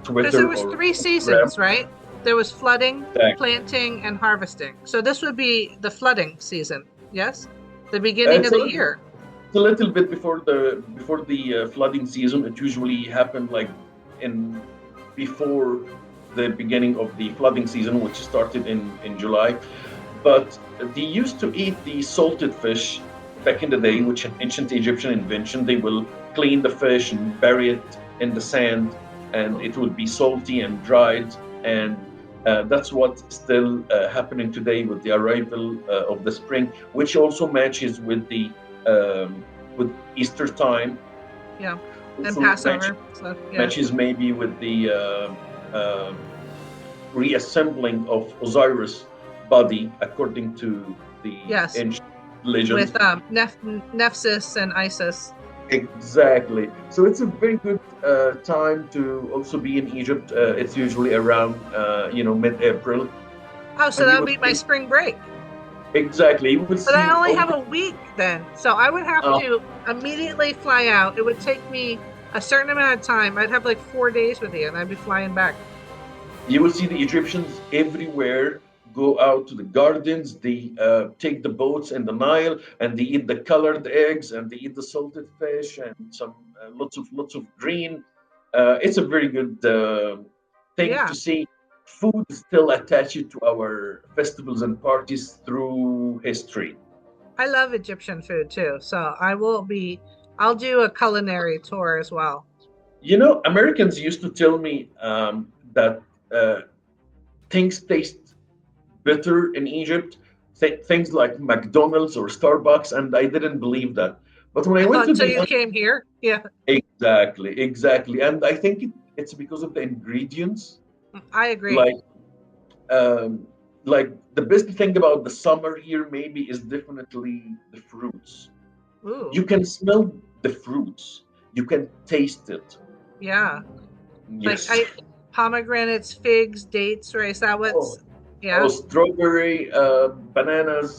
[SPEAKER 1] because there
[SPEAKER 2] Twitter
[SPEAKER 1] was
[SPEAKER 2] or
[SPEAKER 1] three
[SPEAKER 2] Instagram.
[SPEAKER 1] seasons, right? There was flooding,
[SPEAKER 2] Exactly.
[SPEAKER 1] planting, and harvesting. So this would be the flooding season. Yes, the beginning
[SPEAKER 2] It's
[SPEAKER 1] of
[SPEAKER 2] a
[SPEAKER 1] the
[SPEAKER 2] little,
[SPEAKER 1] year.
[SPEAKER 2] it's a little bit before the flooding season. It usually happened like in before the beginning of the flooding season, which started in July. But they used to eat the salted fish back in the day,
[SPEAKER 1] Mm.
[SPEAKER 2] which an ancient Egyptian invention. They will clean the fish and bury it in the sand, and it will be salty and dried. And that's what's still happening today with the arrival of the spring, which also matches with Easter time.
[SPEAKER 1] Yeah, and
[SPEAKER 2] Also
[SPEAKER 1] Passover. So yeah.
[SPEAKER 2] matches maybe with the reassembling of Osiris' body according to the
[SPEAKER 1] Yes,
[SPEAKER 2] ancient legends.
[SPEAKER 1] with Nephthys and Isis.
[SPEAKER 2] Exactly. So it's a very good time to also be in Egypt. It's usually around mid-April,
[SPEAKER 1] Oh, so
[SPEAKER 2] and
[SPEAKER 1] that
[SPEAKER 2] you
[SPEAKER 1] would
[SPEAKER 2] will
[SPEAKER 1] be my
[SPEAKER 2] see
[SPEAKER 1] spring break.
[SPEAKER 2] exactly. You will
[SPEAKER 1] But I
[SPEAKER 2] see
[SPEAKER 1] only
[SPEAKER 2] all
[SPEAKER 1] have
[SPEAKER 2] the
[SPEAKER 1] a week then. So I would have
[SPEAKER 2] uh,
[SPEAKER 1] to immediately fly out. It would take me a certain amount of time. I'd have like 4 days with you and I'd be flying back.
[SPEAKER 2] you will see the Egyptians everywhere go out to the gardens. They take the boats in the Nile and they eat the colored eggs and they eat the salted fish and some lots of green. It's a very good thing to
[SPEAKER 1] Yeah,
[SPEAKER 2] see. Food is still attached to our festivals and parties through history.
[SPEAKER 1] I love Egyptian food too. So I'll do a culinary tour as well.
[SPEAKER 2] You know, Americans used to tell me that uh, things taste better in Egypt, things like McDonald's or Starbucks, and I didn't believe that. But when I went to
[SPEAKER 1] Until
[SPEAKER 2] the
[SPEAKER 1] you came here. Yeah,
[SPEAKER 2] exactly, and I think it's because of the ingredients.
[SPEAKER 1] I agree.
[SPEAKER 2] Like, um, like the best thing about the summer here maybe is definitely the fruits.
[SPEAKER 1] Ooh,
[SPEAKER 2] You can smell the fruits. You can taste it.
[SPEAKER 1] yeah. Like
[SPEAKER 2] Yes.
[SPEAKER 1] I pomegranates, figs, dates, right? Is that
[SPEAKER 2] Oh,
[SPEAKER 1] what's
[SPEAKER 2] oh,
[SPEAKER 1] yeah?
[SPEAKER 2] strawberry, bananas,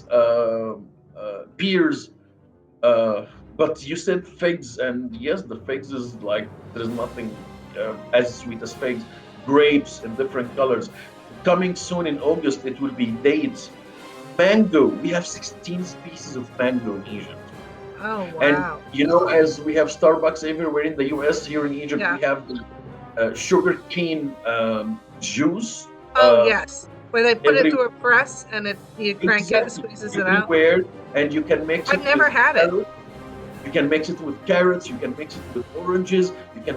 [SPEAKER 2] pears. But you said figs, and yes, the figs is like there's nothing as sweet as figs. Grapes in different colors. Coming soon in August, it will be dates. Mango. We have 16 species of mango in Egypt.
[SPEAKER 1] Oh
[SPEAKER 2] And
[SPEAKER 1] wow.
[SPEAKER 2] you know, as we have Starbucks everywhere in the US, here in Egypt,
[SPEAKER 1] Yeah.
[SPEAKER 2] we have the sugar cane juice.
[SPEAKER 1] Oh yes. Where they put it
[SPEAKER 2] Every
[SPEAKER 1] through a press and it you crank it and
[SPEAKER 2] exactly
[SPEAKER 1] squeezes it out.
[SPEAKER 2] everywhere, and you can mix
[SPEAKER 1] I've
[SPEAKER 2] it with
[SPEAKER 1] never had it.
[SPEAKER 2] carrots. You can mix it with carrots. You can mix it with oranges. You can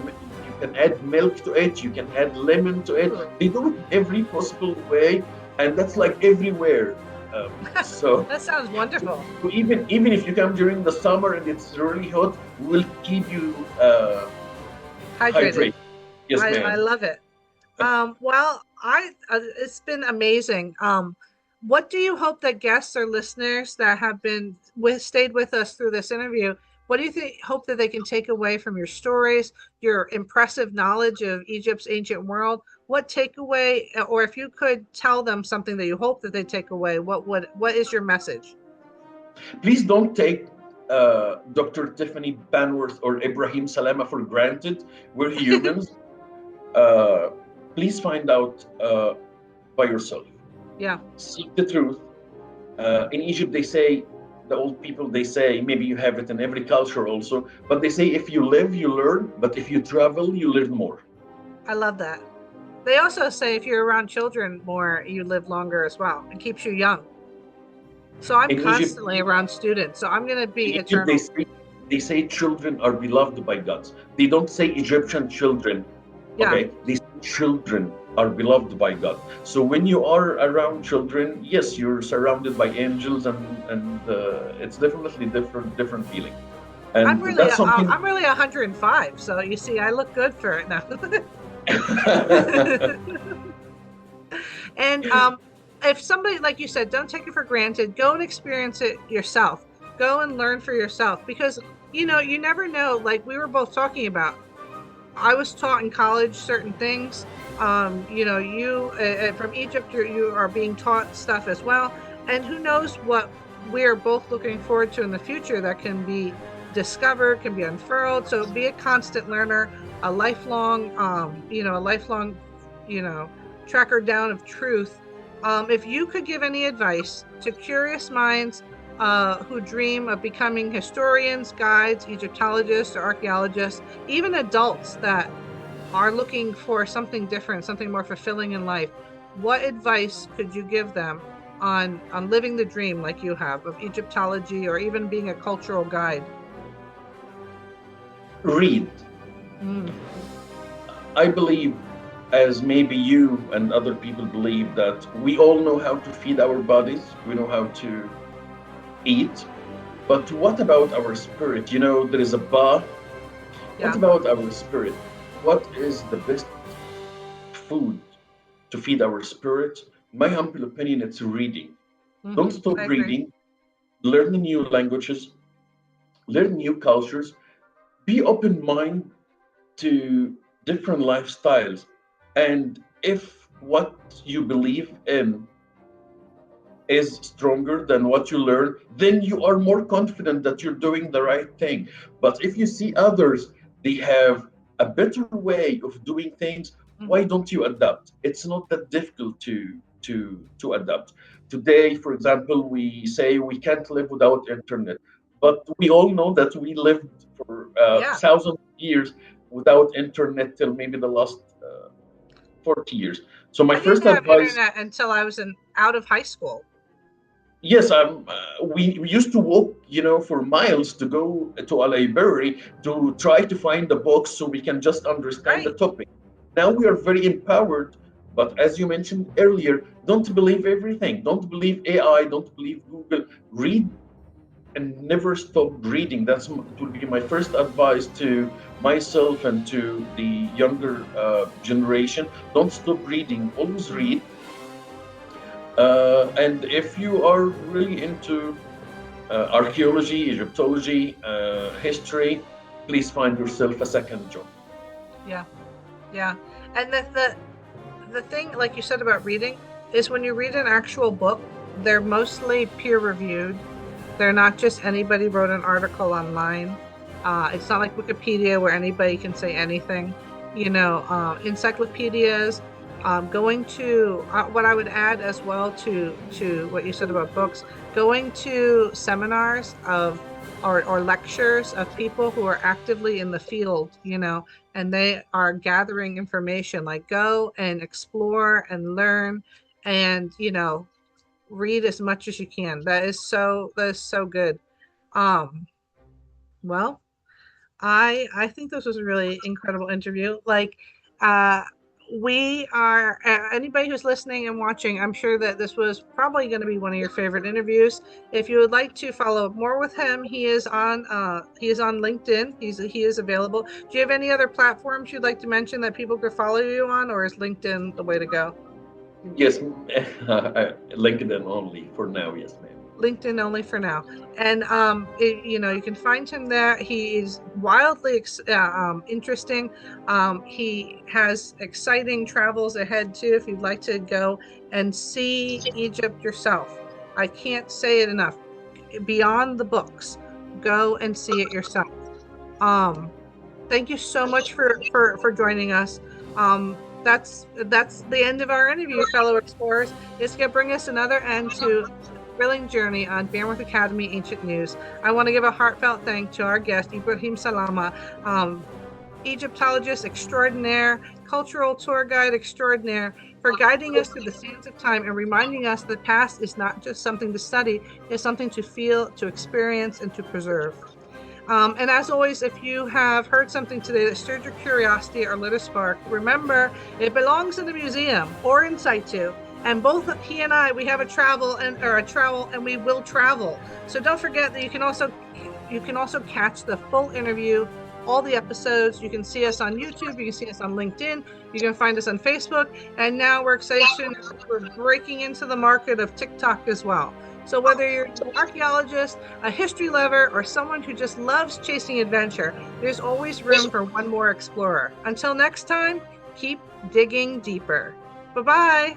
[SPEAKER 2] add milk to it. You can add lemon to it.
[SPEAKER 1] Ooh.
[SPEAKER 2] They do it every possible way, and that's like everywhere. So,
[SPEAKER 1] That sounds wonderful.
[SPEAKER 2] so even if you come during the summer and it's really hot, we'll keep you
[SPEAKER 1] Hydrated.
[SPEAKER 2] hydrated. Yes,
[SPEAKER 1] I
[SPEAKER 2] ma'am.
[SPEAKER 1] love it. Well, I it's been amazing. What do you hope that guests or listeners that have been stayed with us through this interview? What do you hope that they can take away from your stories, your impressive knowledge of Egypt's ancient world? What takeaway, or if you could tell them something that you hope that they take away, what is your message?
[SPEAKER 2] Please don't take Dr. Tiffany Bannworth or Ibrahim Salama for granted. We're humans. Uh, Please find out by yourself.
[SPEAKER 1] Yeah,
[SPEAKER 2] Seek the truth. In Egypt, they say, the old people, they say, maybe you have it in every culture also, but they say if you live, you learn, but if you travel, you learn more.
[SPEAKER 1] I love that. They also say if you're around children more, you live longer as well. It keeps you young. So I'm
[SPEAKER 2] In Egypt,
[SPEAKER 1] constantly around students. So I'm going to
[SPEAKER 2] in
[SPEAKER 1] be
[SPEAKER 2] Egypt, they
[SPEAKER 1] eternal.
[SPEAKER 2] say they say children are beloved by gods. They don't say Egyptian children.
[SPEAKER 1] Yeah.
[SPEAKER 2] Okay, they say children are beloved by God. So when you are around children, yes, you're surrounded by angels, and it's definitely different feeling. And that's something.
[SPEAKER 1] I'm really 105, so you see, I look good for it now. And if somebody, like you said, don't take it for granted, go and experience it yourself. Go and learn for yourself, because you never know. Like we were both talking about, I was taught in college certain things. You from Egypt, you are being taught stuff as well, and who knows what we're both looking forward to in the future that can be discovered, can be unfurled. So be a constant learner, a lifelong, tracker down of truth. If you could give any advice to curious minds who dream of becoming historians, guides, Egyptologists, or archaeologists, even adults that are looking for something different, something more fulfilling in life, what advice could you give them on living the dream like you have of Egyptology, or even being a cultural guide?
[SPEAKER 2] Read. I believe, as maybe you and other people believe, that we all know how to feed our bodies, we know how to eat, but what about our spirit? There is a bar.
[SPEAKER 1] Yeah.
[SPEAKER 2] What about our spirit? What is the best food to feed our spirit? My humble opinion, it's reading. Don't stop reading. Learn new languages, learn new cultures, be open-minded to different lifestyles. And if what you believe in is stronger than what you learn, then you are more confident that you're doing the right thing. But if you see others, they have a better way of doing things, why don't you adapt? It's not that difficult to adapt. Today, for example, we say we can't live without internet, but we all know that we lived for thousands of years without internet till maybe the last 40 years. So my first
[SPEAKER 1] advice. I didn't have
[SPEAKER 2] internet
[SPEAKER 1] until I was out of high school.
[SPEAKER 2] Yes, we used to walk, for miles to go to a library to try to find the books so we can just understand the topic. Now we are very empowered, but as you mentioned earlier, don't believe everything. Don't believe AI. Don't believe Google. Read and never stop reading. It would be my first advice to myself and to the younger generation. Don't stop reading. Always read. And if you are really into archaeology, Egyptology, history, please find yourself a second job.
[SPEAKER 1] Yeah. And the thing, like you said about reading, is when you read an actual book, they're mostly peer-reviewed. They're not just anybody wrote an article online. It's not like Wikipedia where anybody can say anything. Encyclopedias. Going to what I would add as well to what you said about books, going to seminars or lectures of people who are actively in the field, and they are gathering information. Like, go and explore and learn, and read as much as you can. That is so good. Well, I think this was a really incredible interview. Like, we are anybody who's listening and watching, I'm sure that this was probably going to be one of your favorite interviews. If you would like to follow up more with him, he is on LinkedIn. He is available. Do you have any other platforms you'd like to mention that people could follow you on, or is LinkedIn the way to go?
[SPEAKER 2] Yes, LinkedIn only for now. Yes, ma'am.
[SPEAKER 1] LinkedIn only for now. And you can find him there. He is wildly interesting. He has exciting travels ahead too, if you'd like to go and see Egypt yourself. I can't say it enough. Beyond the books, go and see it yourself. Thank you so much for joining us. That's the end of our interview, fellow explorers. It's going to bring us another end to thrilling journey on Bannworth Academy Ancient News. I want to give a heartfelt thanks to our guest, Ibrahim Salama, Egyptologist extraordinaire, cultural tour guide extraordinaire, for guiding us through the sands of time and reminding us the past is not just something to study, it's something to feel, to experience, and to preserve. And as always, if you have heard something today that stirred your curiosity or lit a spark, remember, it belongs in the museum or in situ. And both he and I, we have a travel and we will travel. So don't forget that you can also catch the full interview, all the episodes. You can see us on YouTube. You can see us on LinkedIn. You can find us on Facebook. And now we're excited. We're breaking into the market of TikTok as well. So whether you're an archaeologist, a history lover, or someone who just loves chasing adventure, there's always room for one more explorer. Until next time, keep digging deeper. Bye-bye.